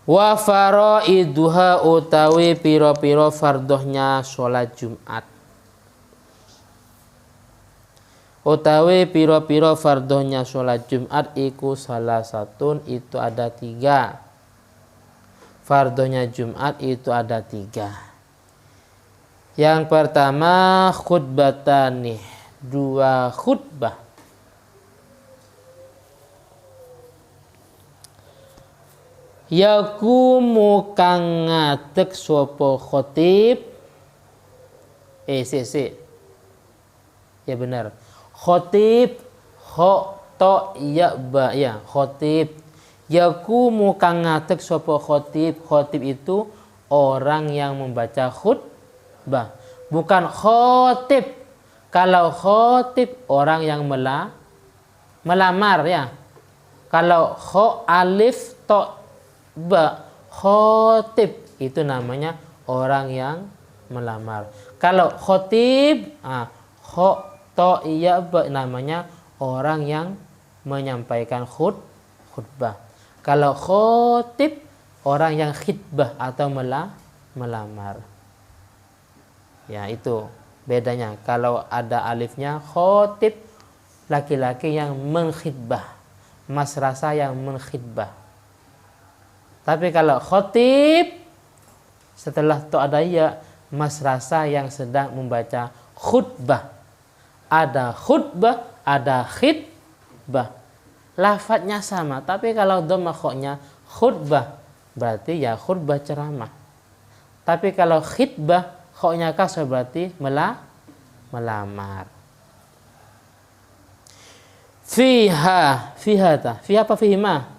Wa faraiduha utawi piro-piro fardohnya sholat Jumat. Utawi piro-piro fardohnya sholat Jumat iku salah satun, itu ada 3. Fardohnya Jumat itu ada 3. Yang pertama khutbatani, 2 khutbah. Yakumu kang ngadeg sapa khotib. Ya benar. Khotib to ya ba ya khotib. Yakumu kang ngadeg sapa khotib. Khotib itu orang yang membaca khutbah, bukan khotib. Kalau khotib orang yang melamar ya. Kalau alif to ba khotib itu namanya orang yang melamar. Kalau khotib to iya ba namanya orang yang menyampaikan khutbah. Kalau khotib orang yang khitbah atau melamar. Ya itu bedanya. Kalau ada alifnya khotib laki-laki yang mengkhitbah, mas rasa yang mengkhitbah. Tapi kalau khotib setelah to ada ya, mas rasa yang sedang membaca khutbah. Ada khutbah, ada khitbah. Lafadznya sama, tapi kalau dhamma khoknya khutbah berarti ya khutbah ceramah. Tapi kalau khitbah khoknya kasar berarti melamar. Fiha apa fihima?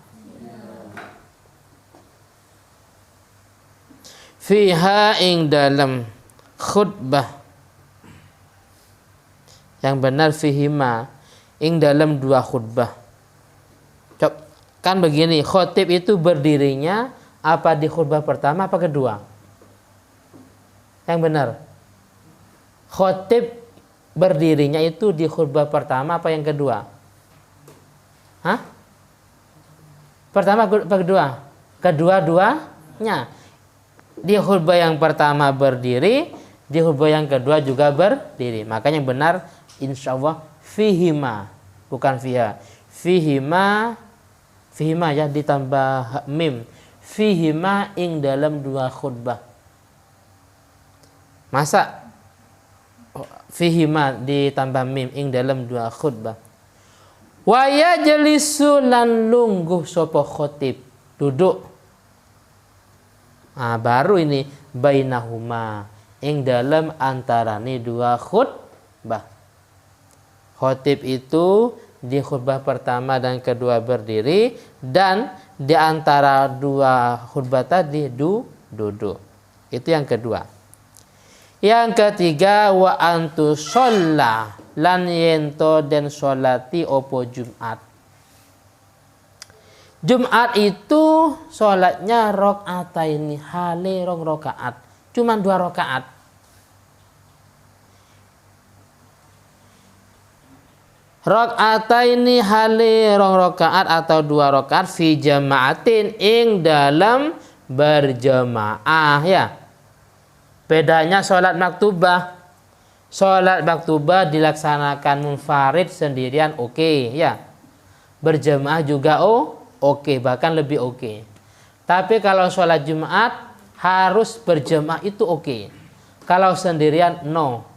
Fiha ing dalam khutbah. Yang benar fihima ing dalam 2 khutbah. Kan begini, khotib itu berdirinya apa di khutbah pertama apa kedua? Yang benar. Khotib berdirinya itu di khutbah pertama apa yang kedua? Pertama apa kedua? Kedua-duanya. Di khutbah yang pertama berdiri, di khutbah yang kedua juga berdiri. Makanya benar insya Allah fihima, bukan fiha. Fihima ya ditambah mim. Fihima ing dalam 2 khutbah. Masa fihima ditambah mim ing dalam 2 khutbah. Wa yajlisu lan lungguh sapa khotib, duduk. Baru ini bainahuma ing dalam antarane 2 khutbah. Khotib itu di khutbah pertama dan kedua berdiri, dan di antara 2 khutbah tadi duduk. Itu yang kedua. Yang ketiga wa antu sholla lan yento den sholati opo Jumat. Jumat itu sholatnya rakaataini hale 2 rakaat. Cuman 2 rakaat. Rakaataini hale 2 rakaat atau 2 rakaat fi jama'atin ing dalam berjamaah ya. Bedanya sholat maktubah. Sholat maktubah dilaksanakan munfarid sendirian oke ya. Berjamaah juga oke, bahkan lebih oke. Tapi kalau sholat Jumat harus berjamaah itu oke. Kalau sendirian no.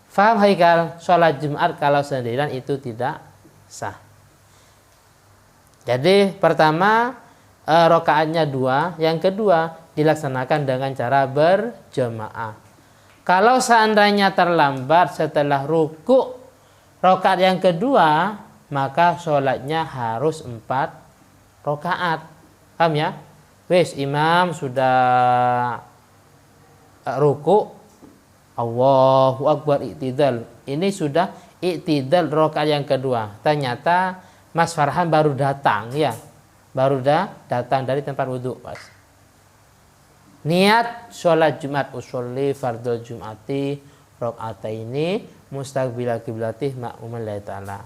Faham Haikal? Sholat Jumat kalau sendirian itu tidak sah. Jadi pertama rakaatnya 2, yang kedua dilaksanakan dengan cara berjamaah. Kalau seandainya terlambat setelah ruku rakaat yang kedua, maka sholatnya harus 4 rakaat. Paham ya? Wes imam sudah ruku, Allahu Akbar iktidal. Ini sudah iktidal rakaat yang kedua. Ternyata Mas Farhan baru datang ya. Baru datang dari tempat wudhu pas. Niat sholat Jumat usolli fardhu Jumati rakaataini mustaqbilal qiblati ma'muman lillahi ta'ala.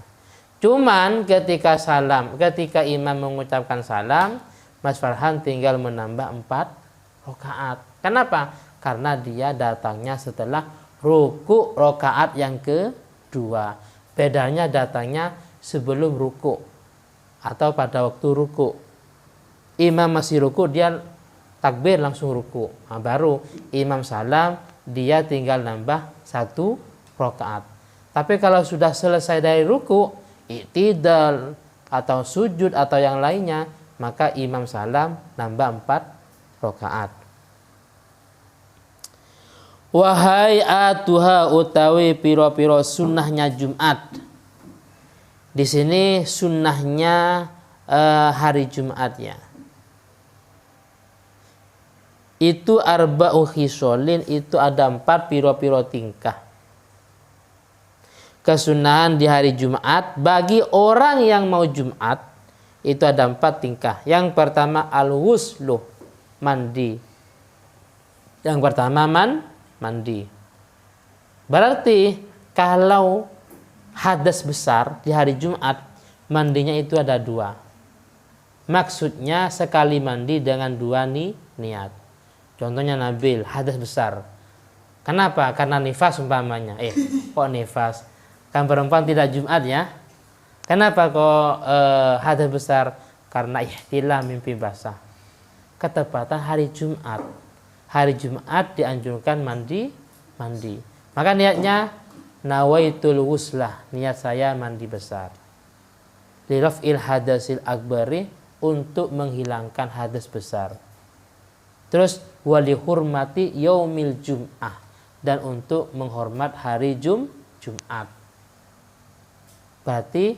Cuman ketika imam mengucapkan salam, Mas Farhan tinggal menambah 4 rakaat. Kenapa? Karena dia datangnya setelah ruku rakaat yang kedua. Bedanya datangnya sebelum ruku atau pada waktu ruku. Imam masih ruku, dia takbir langsung ruku. Nah, baru imam salam, dia tinggal nambah 1 rakaat. Tapi kalau sudah selesai dari ruku, i'tidal atau sujud atau yang lainnya, maka imam salam nambah 4 rakaat. Wahai atuha utawi piro-piro sunnahnya Jumat. Di sini sunnahnya hari Jumat ya. Itu arba'u khisolin, itu ada 4 piro-piro tingkah. Kesunahan di hari Jumat bagi orang yang mau Jumat itu ada 4 tingkah. Yang pertama al-wuslu, mandi. Yang pertama mandi. Berarti kalau hadas besar di hari Jumat, mandinya itu ada 2. Maksudnya sekali mandi dengan 2 niat. Contohnya Nabil, hadas besar. Kenapa? Karena nifas umpamanya. Kok nifas? Kan perempuan tidak Jumat ya. Kenapa kok hadas besar? Karena ihtilam, mimpi basah. Ketepatan hari Jumat. Hari Jumat dianjurkan mandi. Maka niatnya nawaitul wuslah, niat saya mandi besar. Liraf'il hadasil akbari, untuk menghilangkan hadas besar. Terus wali hurmati yaumil jum'ah, dan untuk menghormat hari Jumat. Berarti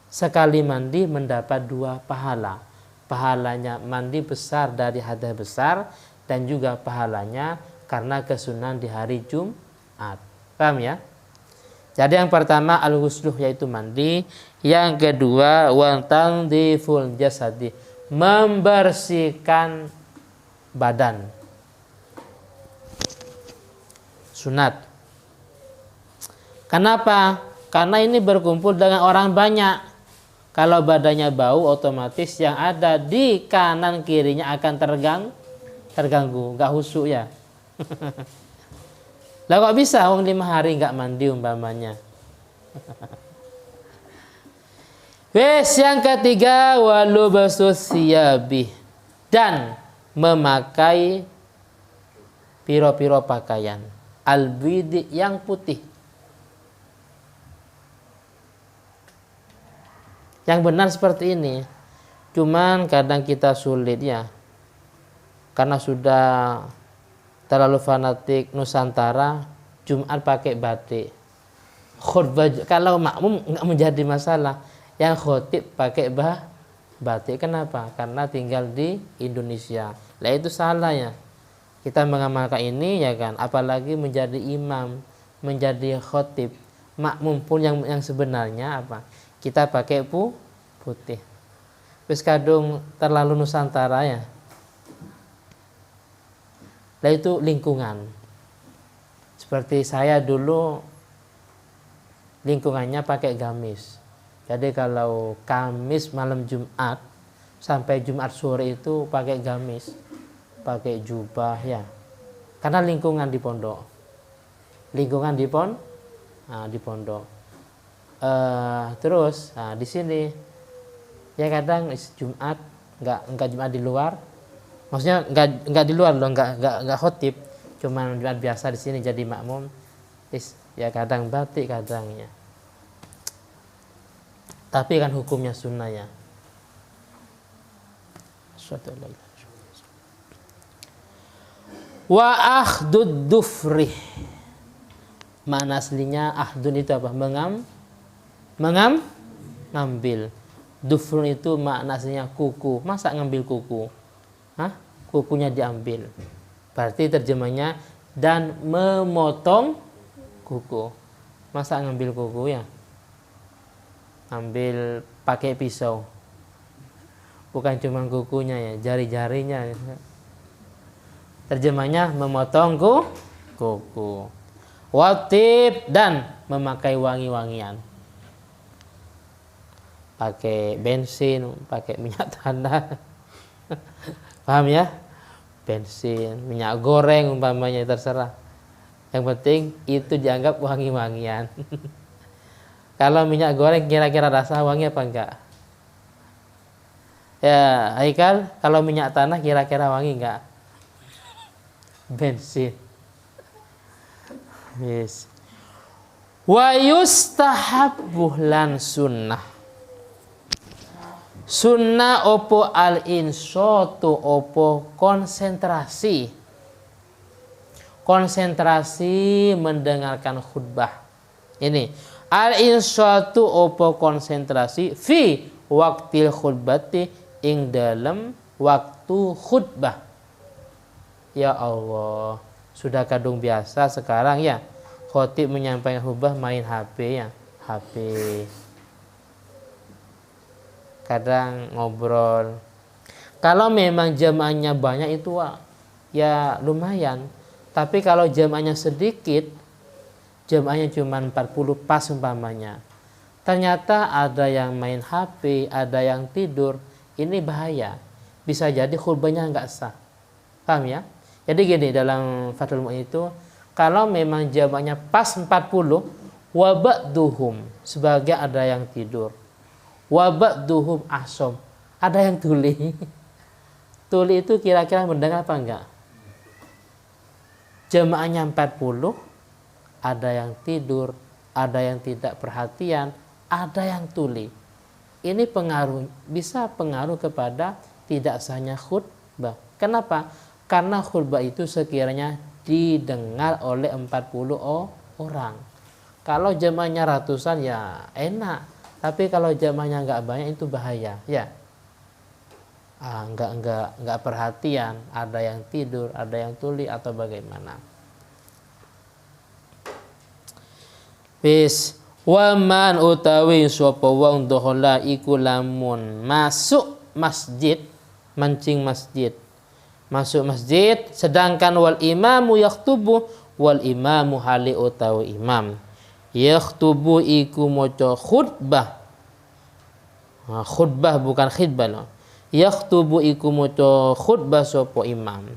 sekali mandi mendapat 2 pahala. Pahalanya mandi besar dari hadas besar, dan juga pahalanya karena kesunahan di hari Jumat. Paham ya? Jadi yang pertama al-ghusluh, yaitu mandi. Yang kedua wantandiful jasadi, membersihkan badan. Sunat. Kenapa? Karena ini berkumpul dengan orang banyak. Kalau badannya bau, otomatis yang ada di kanan kirinya akan terganggu, nggak khusyuk ya. Lah kok bisa 5 hari nggak mandi umpamanya. Wes, yang ketiga walubasus siyabi, dan memakai piro-piro pakaian albidi, yang putih. Yang benar seperti ini. Cuman kadang kita sulit ya, karena sudah terlalu fanatik Nusantara, Jumat pakai batik. Khutbah kalau makmum nggak menjadi masalah, yang khotib pakai batik. Kenapa? Karena tinggal di Indonesia. Lah itu salah ya. Kita mengamalkan ini ya kan, apalagi menjadi imam, menjadi khotib. Makmum pun yang sebenarnya apa? Kita pakai putih. Terus kadung terlalu Nusantara ya. Lah itu lingkungan. Seperti saya dulu lingkungannya pakai gamis. Jadi kalau Kamis malam Jumat sampai Jumat sore itu pakai gamis, pakai jubah ya. Karena lingkungan di pondok. Lingkungan di pondok. Terus di sini ya kadang Jumat enggak Jumat di luar. Maksudnya enggak di luar loh, enggak khotib, cuman Jumat biasa di sini jadi makmum. Ya kadang batik kadangnya. Tapi kan hukumnya sunnah ya. Wa akhdud dufri. Makna aslinya ahdun itu apa? Ngambil. Dufrun itu makna aslinya kuku. Masa ngambil kuku? Kukunya diambil. Berarti terjemahnya dan memotong kuku. Masa ngambil kuku ya? Ambil pakai pisau. Bukan cuma kukunya ya, jari-jarinya. Terjemahnya memotong kuku. Watib, dan memakai wangi-wangian. Pakai bensin, pakai minyak tanah. Paham ya? Bensin, minyak goreng umpamanya, terserah. Yang penting itu dianggap wangi-wangian. Kalau minyak goreng kira-kira rasa wangi apa enggak? Ya, Haikal, kalau minyak tanah kira-kira wangi enggak? Bensin. Yes. Wa yustahabbu lan sunnah. Sunnah opo al insatu opo konsentrasi. Konsentrasi mendengarkan khutbah. Ini al insatu opo konsentrasi fi waktil khutbati ing dalam waktu khutbah. Ya Allah, sudah kadung biasa sekarang ya, khotib menyampaikan khutbah main HP ya, HP. Kadang ngobrol. Kalau memang jamaahnya banyak itu ya lumayan. Tapi kalau jamaahnya sedikit, jamaahnya cuma 40 pas umpamanya, ternyata ada yang main HP, ada yang tidur, ini bahaya. Bisa jadi khutbahnya nggak sah. Paham ya? Jadi gini, dalam Fathul Mu'in itu, kalau memang jamaahnya pas 40, waba'duhum, sebagai ada yang tidur, waba'duhum asom, ada yang tuli. Tuli itu kira-kira mendengar apa enggak? Jamaahnya 40, ada yang tidur, ada yang tidak perhatian, ada yang tuli. Ini pengaruh, bisa pengaruh kepada tidak sahnya khutbah. Kenapa? Karena khutbah itu sekiranya didengar oleh 40 orang. Kalau jamaahnya ratusan ya enak, tapi kalau jamaahnya nggak banyak itu bahaya ya. Nggak perhatian, ada yang tidur, ada yang tuli atau bagaimana. Bis waman utawi sapa wong dohola iku lamun masuk masjid, mancing masjid. Masuk masjid sedangkan wal imamu yakhtubu, wal imamu hali utawi imam yakhtubu iku maca khutbah. Khutbah bukan khitbah loh. Yakhtubu iku maca khutbah sapa imam.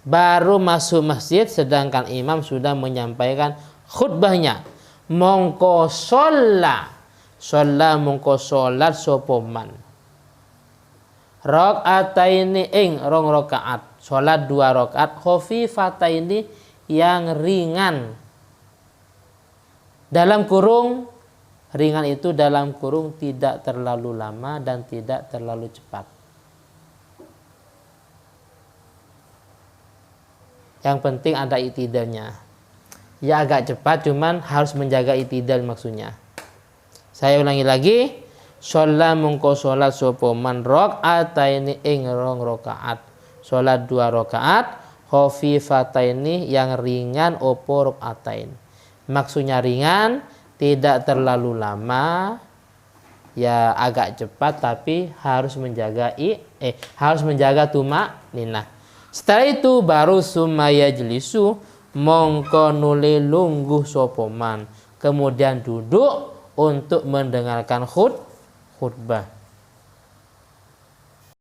Baru masuk masjid sedangkan imam sudah menyampaikan khutbahnya. Mongko sholla mongko sholat sapa man. Rakaataini ing rong rakaat, sholat 2 rakaat khafifataini yang ringan. Dalam kurung ringan itu dalam kurung tidak terlalu lama dan tidak terlalu cepat. Yang penting ada itidalnya. Ya agak cepat, cuman harus menjaga itidal maksudnya. Saya ulangi lagi. Sholat mongko sholat sapa man rakaataini ing rong rakaat. Sholat 2 rakaat khafifataini yang ringan opo rakaatain. Maksudnya ringan, tidak terlalu lama, ya agak cepat tapi harus menjaga harus menjaga tumakninah. Setelah itu baru sumaya jelisu mongko nuli lungguh sopoman, kemudian duduk untuk mendengarkan khutbah.